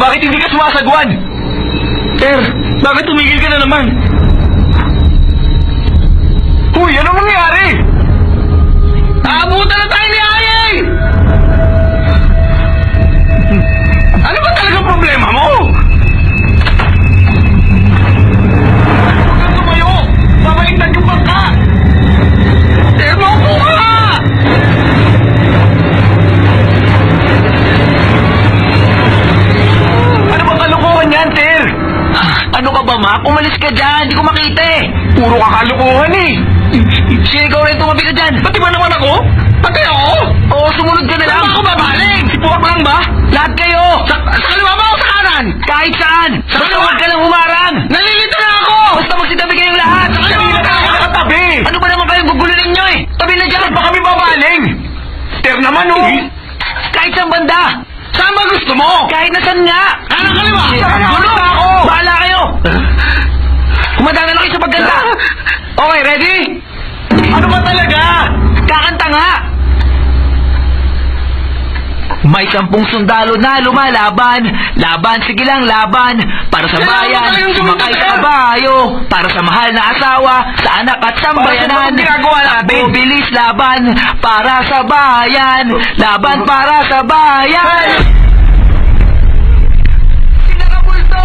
Bakit hindi ka sumasagwan? Ter, bakit tumigil ka na naman? Uy, anong nangyari? Naabutan na tayo ni Ayay! Ano ba talaga problema mo? Huwag kang tumayo! Mamaintad yung bangka! Ter, maupo ka! Ano bang kalokohan yan, Ter? Ano ka ba, Mac? Umalis ka dyan, hindi ko makita eh. Puro ka kalokohan eh! Sige, ikaw rin tumabi ka dyan. Pati ba naman ako? Pati ako? Oo, sumunod ka na lang. Saan ako babaling? Si Puwak lang ba? Lahat kayo! Sa kaliwa ba o sa kanan? Kahit saan! Sa Basta kaliwa? huwag ka lang humarang! Nalilito na ako! Basta magsitabi kayong lahat! Sa Hindi kaliwa na tayo nakatabi! Ano ba naman kayong gugulo ninyo eh? Tabi na dyan! Saan ba kami babaling? Ter naman oh! Kahit saan banda! Saan ba gusto mo? Kahit na saan nga! Kanan kaliwa! Gulo! Gulo na ako! Bahala kayo! Kumadana lang kayo sa pagganda! Okay, ready? Ano ba talaga? Kakanta nga! May 10 sundalo na lumalaban, laban, sige lang laban, para sa Kailangan bayan, mo talagang sumakay gumanda, sa Ter. kabayo, para sa mahal na asawa, sa anak at sambayanan, Para sa mga ginagawa natin. takbo, bilis, laban, para sa bayan, laban para sa bayan! Pinakabulto!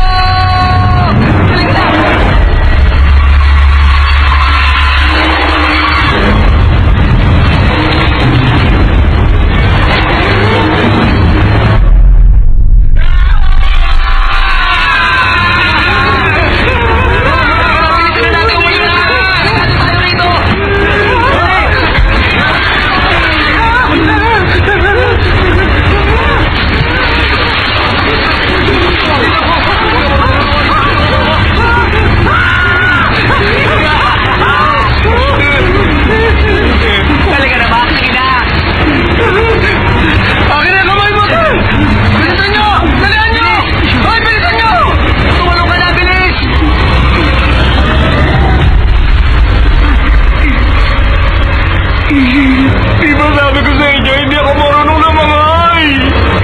Galing na! Bilisan na natin umalis na! Lahat tayo rito! Talaga na ba? Sige na! Akin na kamay mo! Bilisan nyo! Dalihan nyo! Hoy, bilisan nyo! Tumulong ka na, bilis! Di ba sabi ko sa inyo, hindi ako marunong na mangay!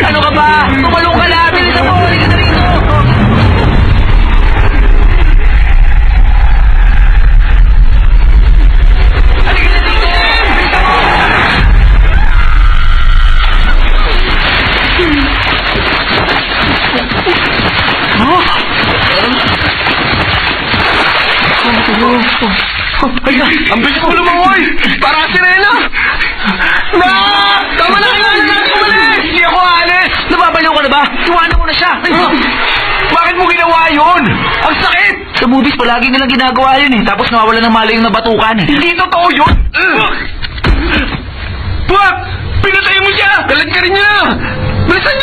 Ano ka ba? Tumalong ka na! Bilisan mo! Halika na rito! Halika na rito! Bilisan mo! Ay, ang bilis mo lumangoy! Para sirena! Na! Tama na kayo! Umalis! Hindi ako aalis! Nababaliw ka na ba? Iwanan mo na siya! Ay, Bakit mo ginawa yun? Ang sakit! sa movies, palagi nilang ginagawa yun eh. Tapos nawawala ng malay yung nabatukan eh. Hindi totoo yun! Puwak! Pinatay mo siya! Kalag ka rin niya! Bilisan